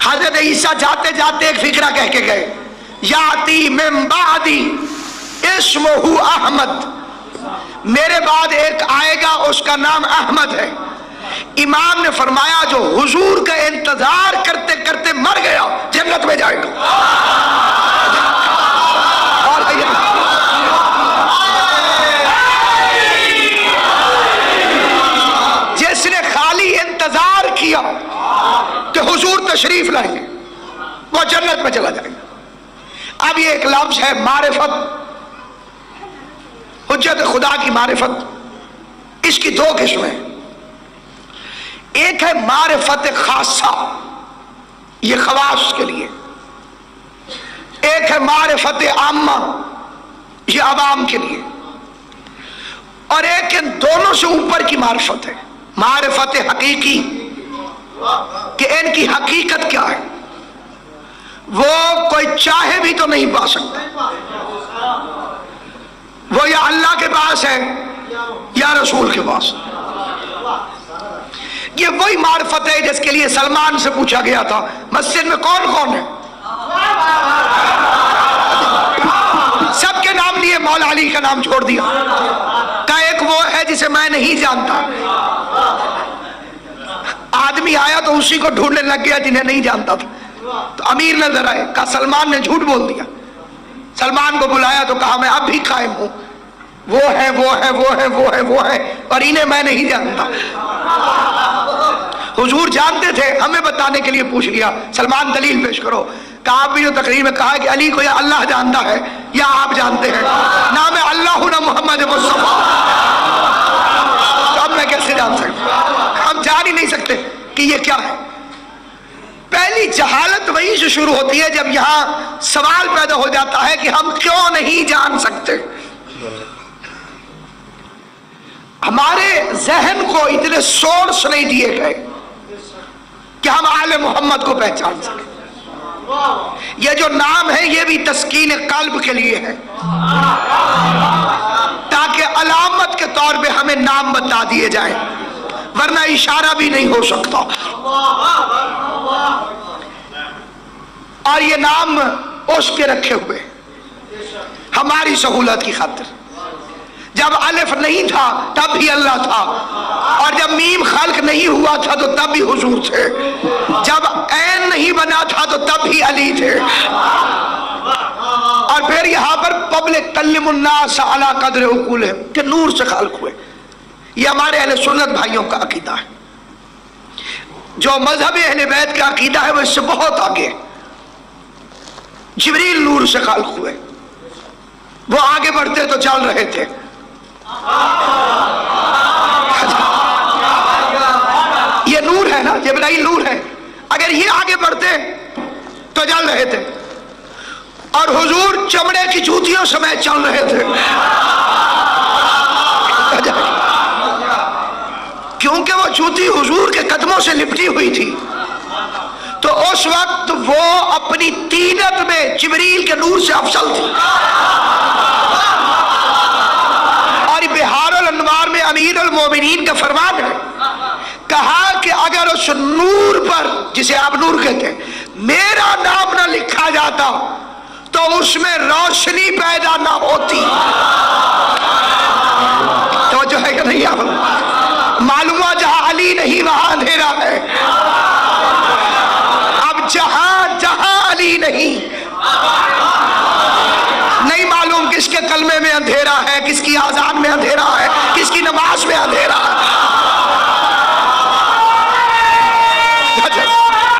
حضرت عیسیٰ جاتے جاتے ایک فکرہ کہہ کے گئے، یاتی من بعدی اسمہ احمد، میرے بعد ایک آئے گا اس کا نام احمد ہے۔ امام نے فرمایا جو حضور کا انتظار کرتے کرتے مر گیا جنت میں جائے گا۔ جس نے خالی انتظار کیا کہ حضور تشریف لائیں گے وہ جنت میں چلا جائے گا۔ اب یہ ایک لفظ ہے معرفت، حجت خدا کی معرفت، اس کی دو قسمیں، ایک ہے معرفت خاصہ، یہ خواص کے لیے، ایک ہے معرفت عامہ، یہ عوام کے لیے، اور ایک ان دونوں سے اوپر کی معرفت ہے، معرفت حقیقی، کہ ان کی حقیقت کیا ہے، وہ کوئی چاہے بھی تو نہیں پا سکتا، وہ یا اللہ کے پاس ہے یا رسول کے پاس۔ یہ وہی معرفت ہے جس کے لیے سلمان سے پوچھا گیا تھا مسجد میں کون کون ہے، سب کے نام لیے، مولا علی کا نام چھوڑ دیا، کہا ایک وہ ہے جسے میں نہیں جانتا۔ آدمی آیا تو اسی کو ڈھونڈنے لگ گیا جنہیں نہیں جانتا تھا، تو امیر نظر آئے، کہا سلمان نے جھوٹ بول دیا۔ سلمان کو بلایا تو کہا میں اب بھی قائم ہوں، وہ ہے وہ ہے وہ ہے وہ ہے وہ ہے، اور انہیں میں نہیں جانتا۔ حضور جانتے تھے، ہمیں بتانے کے لیے پوچھ لیا، سلمان دلیل پیش کرو۔ کہا آپ بھی جو تقریر میں کہا کہ علی کو یا اللہ جانتا ہے یا آپ جانتے ہیں، نہ میں اللہ نہ محمد مصطفیٰ، تو اب میں کیسے جان سکتا؟ ہم جان ہی نہیں سکتے کہ یہ کیا ہے۔ پہلی جہالت وہیں سے شروع ہوتی ہے جب یہاں سوال پیدا ہو جاتا ہے کہ ہم کیوں نہیں جان سکتے۔ ہمارے ذہن کو اتنے سورس نہیں دیے گئے کہ ہم آل محمد کو پہچان سکیں۔ یہ جو نام ہے یہ بھی تسکین قلب کے لیے ہے، تاکہ علامت کے طور پہ ہمیں نام بتا دیے جائیں، ورنہ اشارہ بھی نہیں ہو سکتا۔ اور یہ نام اس کے رکھے ہوئے ہماری سہولت کی خاطر، جب الف نہیں تھا تب بھی اللہ تھا، اور جب میم خلق نہیں ہوا تھا تو تب بھی حضور تھے، جب عین نہیں بنا تھا تو تب بھی علی تھے، اور پھر یہاں پر پبلک کلم الناس علی قدر عقولہم، کہ نور سے خلق ہوئے۔ یہ ہمارے اہل سنت بھائیوں کا عقیدہ ہے۔ جو مذہب اہل بیت کا عقیدہ ہے وہ اس سے بہت آگے ہے۔ جبریل نور سے خلق ہوئے، وہ آگے بڑھتے تو چل رہے تھے، یہ نور ہے نا، جبرائیل نور ہے، اگر یہ آگے بڑھتے تو چل رہے تھے، اور حضور چمڑے کی جوتیوں سمیت چل رہے تھے، کیونکہ وہ جوتی حضور کے قدموں سے لپٹی ہوئی تھی، تو اس وقت وہ اپنی طینت میں جبریل کے نور سے افضل تھی۔ اور بہار الانوار میں امیر المومنین کا فرمان ہے، کہا کہ اگر اس نور پر، جسے آپ نور کہتے ہیں، میرا نام نہ لکھا جاتا تو اس میں روشنی پیدا نہ ہوتی۔ تو جو ہے کہ نہیں، آپ معلوم ہوا جہاں علی نہیں وہاں اندھیرا ہے، اب جہاں جہاں علی نہیں معلوم کس کے کلمے میں اندھیرا ہے، کس کی آذان میں اندھیرا ہے، کس کی نماز میں اندھیرا ہے۔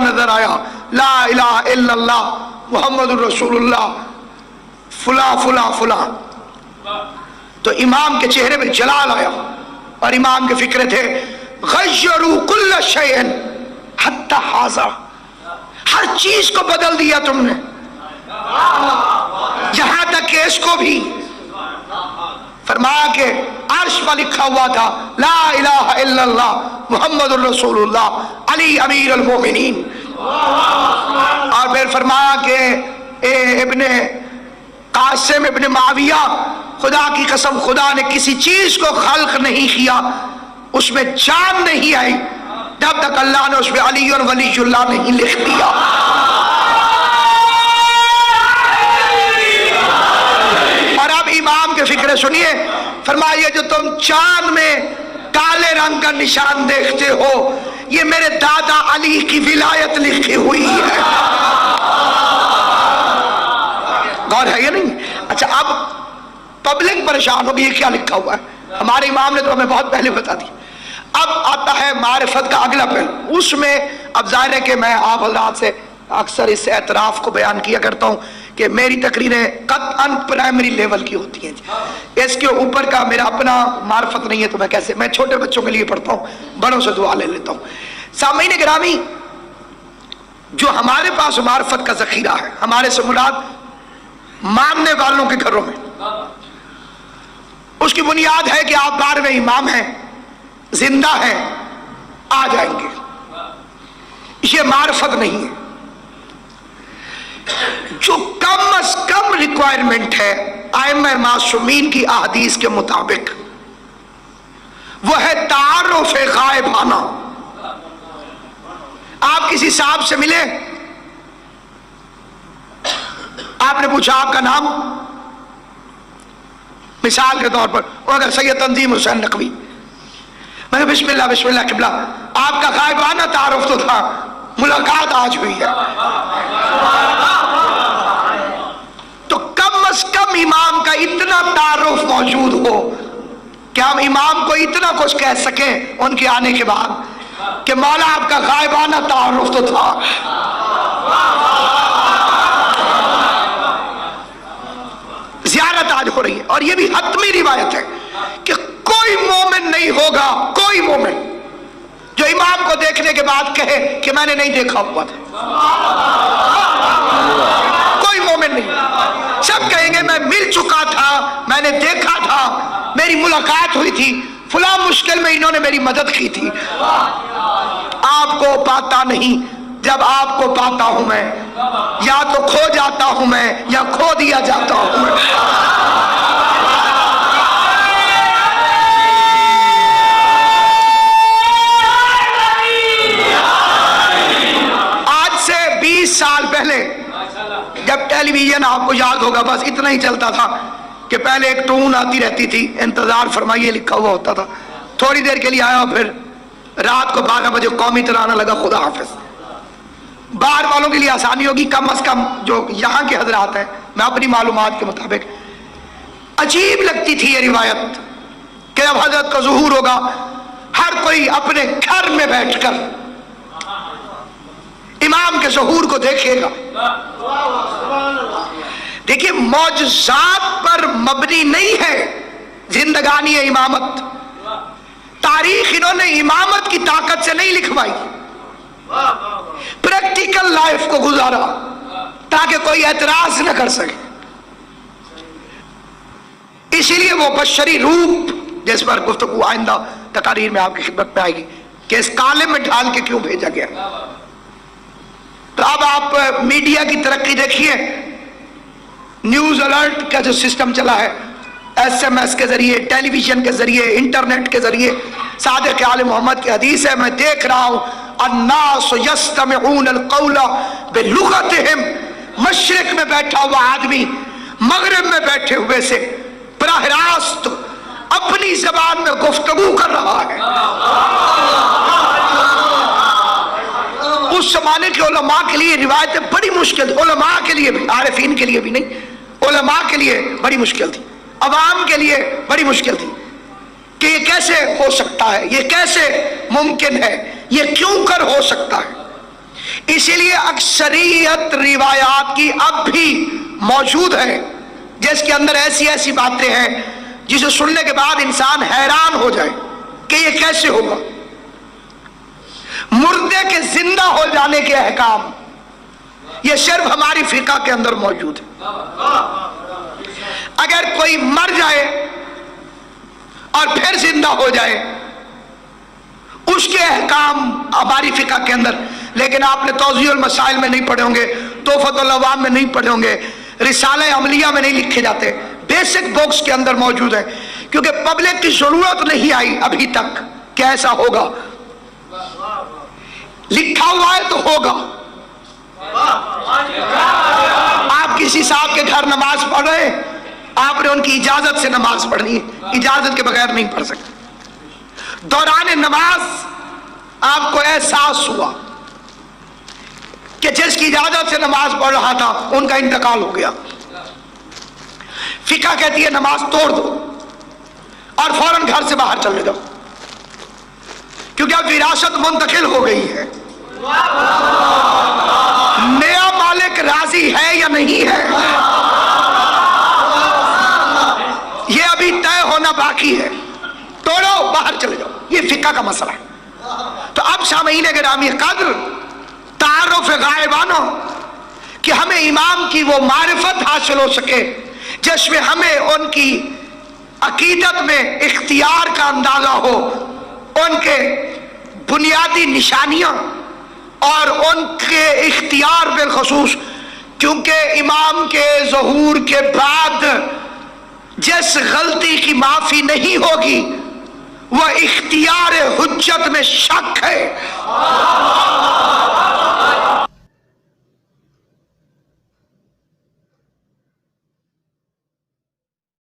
نظر آیا لا الہ الا اللہ محمد الرسول اللہ فلاں فلاں فلاں، تو امام کے چہرے میں جلال آیا، اور امام کے فکرے تھے غیروا کل شیء حتی ھذا، ہر چیز کو بدل دیا تم نے، یہاں تک کہ اس کو بھی۔ فرمایا کہ عرش پر لکھا ہوا تھا لا الہ الا اللہ محمد الرسول اللہ علی امیر المومنین، اور پھر فرمایا کہ ابن قاسم ابن معاویہ، خدا کی قسم خدا نے کسی چیز کو خلق نہیں کیا، اس میں جان نہیں آئی جب تک اللہ نے اس پہ علی ولی اللہ نہیں لکھ دیا۔ اور اب امام کے فکر سنیے، فرمایا جو تم چاند میں کالے رنگ کا نشان دیکھتے ہو یہ میرے دادا علی کی ولایت لکھی ہوئی ہے۔ غور ہے یا نہیں؟ اچھا اب پبلک پریشان ہوگی یہ کیا لکھا ہوا ہے؟ ہمارے امام نے تو ہمیں بہت پہلے بتا دیا۔ اب آتا ہے معرفت کا اگلا پہلو، اس میں اب ظاہر ہے کہ میں آپ حضرات سے اکثر اس اعتراف کو بیان کیا کرتا ہوں کہ میری تقریریں قطعاً پرائمری لیول کی ہوتی ہیں، اس کے اوپر کا میرا اپنا معرفت نہیں ہے تو میں کیسے، میں چھوٹے بچوں کے لیے پڑھتا ہوں، بڑوں سے دعا لے لیتا ہوں۔ سامعین گرامی، جو ہمارے پاس معرفت کا ذخیرہ ہے، ہمارے سے مراد ماننے والوں کے گھروں میں، اس کی بنیاد ہے کہ آپ 12ویں امام ہیں، زندہ ہیں، آ جائیں گے، یہ معرفت نہیں ہے۔ جو کم از کم ریکوائرمنٹ ہے ائمہ معصومین کی احادیث کے مطابق وہ ہے تعارف غائبانہ۔ آپ کسی صاحب سے ملے، آپ نے پوچھا آپ کا نام، مثال کے طور پر اگر سید تنظیم حسین نقوی، میں نے بسم اللہ بسم اللہ قبلہ، آپ کا غائبانہ تعارف تو تھا، ملاقات آج ہوئی ہے، تو کم از کم امام کا اتنا تعارف موجود ہو کہ ہم امام کو اتنا کچھ کہہ سکیں ان کے آنے کے بعد کہ مولا آپ کا غائبانہ تعارف تو تھا۔ زیارت آج ہو رہی ہے اور یہ بھی حتمی روایت ہے کہ کوئی مومن نہیں ہوگا، کوئی مومن جو امام کو دیکھنے کے بعد کہے کہ میں نے نہیں دیکھا ہوا تھا، کوئی مومن نہیں، سب کہیں گے میں مل چکا تھا، میں نے دیکھا تھا، میری ملاقات ہوئی تھی، فلاں مشکل میں انہوں نے میری مدد کی تھی۔ آپ کو پاتا نہیں، جب آپ کو پاتا ہوں میں یا تو کھو جاتا ہوں میں یا کھو دیا جاتا ہوں میں۔ آج سے 20 سال پہلے جب ٹیلی ویژن آپ کو یاد ہوگا بس اتنا ہی چلتا تھا کہ پہلے ایک ٹون آتی رہتی تھی، انتظار فرمائیے لکھا ہوا ہوتا تھا، تھوڑی دیر کے لیے آیا پھر رات کو 12 بجے قومی ترانہ لگا خدا حافظ۔ باہر والوں کے لیے آسانی ہوگی، کم از کم جو یہاں کے حضرات ہیں، میں اپنی معلومات کے مطابق عجیب لگتی تھی یہ روایت کہ اب حضرت کا ظہور ہوگا ہر کوئی اپنے گھر میں بیٹھ کر امام کے ظہور کو دیکھے گا۔ دیکھیے معجزات پر مبنی نہیں ہے زندگانی امامت، تاریخ انہوں نے امامت کی طاقت سے نہیں لکھوائی، پریکٹیکل لائف کو گزارا تاکہ کوئی اعتراض نہ کر سکے۔ اسی لیے وہ بشری روپ جس پر گفتگو آئندہ تقاریر میں آپ کی خدمت میں آئے گی کہ اس کالم میں ڈھال کے کیوں بھیجا گیا۔ تو اب آپ میڈیا کی ترقی دیکھیے، نیوز الرٹ کا جو سسٹم چلا ہے، ایس ایم ایس کے ذریعے، ٹیلی ویژن کے ذریعے، انٹرنیٹ کے ذریعے، صادق آل محمد کی حدیث ہے، میں دیکھ رہا ہوں الناس یستمعون القول بلغتہم، مشرق میں بیٹھا ہوا آدمی مغرب میں بیٹھے ہوئے سے براہ راست اپنی زبان میں گفتگو کر رہا ہے۔ اس زمانے کے علماء کے لیے روایتیں بڑی مشکل تھی، علماء کے لیے بھی، عارفین کے لیے بھی نہیں، علماء کے لیے بڑی مشکل تھی، عوام کے لیے بڑی مشکل تھی کہ یہ کیسے ہو سکتا ہے، یہ کیسے ممکن ہے، یہ کیوں کر ہو سکتا ہے۔ اسی لیے اکثریت روایات کی اب بھی موجود ہے جس کے اندر ایسی ایسی باتیں ہیں جسے سننے کے بعد انسان حیران ہو جائے کہ یہ کیسے ہوگا۔ مردے کے زندہ ہو جانے کے احکام یہ صرف ہماری فقہ کے اندر موجود ہے۔ اگر کوئی مر جائے اور پھر زندہ ہو جائے اس کے احکام ہماری فقہ کے اندر، لیکن آپ نے توضیح المسائل میں نہیں پڑھے ہوں گے، تحفۃ العوام میں نہیں پڑھے ہوں گے، رسالہ عملیہ میں نہیں لکھے جاتے، بیسک بکس کے اندر موجود ہے، کیونکہ پبلک کی ضرورت نہیں آئی ابھی تک کہ ایسا ہوگا۔ لکھا ہوا ہے تو ہوگا. آپ کسی صاحب کے گھر نماز پڑھ رہے ہیں، آپ نے ان کی اجازت سے نماز پڑھنی ہے، اجازت کے بغیر نہیں پڑھ سکتے. دوران نماز آپ کو احساس ہوا کہ جس کی اجازت سے نماز پڑھ رہا تھا ان کا انتقال ہو گیا. فقہ کہتی ہے نماز توڑ دو اور فوراً گھر سے باہر چلے جاؤ، کیونکہ اب وراثت منتقل ہو گئی ہے. نیا مالک راضی ہے یا نہیں ہے یہ ابھی طے ہونا باقی ہے. توڑو، باہر چلے جاؤ، یہ فقہ کا مسئلہ ہے. تو اب سامعین گرامی قدر، تعارف غائبانہ کہ ہمیں امام کی وہ معرفت حاصل ہو سکے جس میں ہمیں ان کی عقیدت میں اختیار کا اندازہ ہو، ان کے بنیادی نشانیاں اور ان کے اختیار بالخصوص، کیونکہ امام کے ظہور کے بعد جس غلطی کی معافی نہیں ہوگی وہ اختیار حجت میں شک ہے.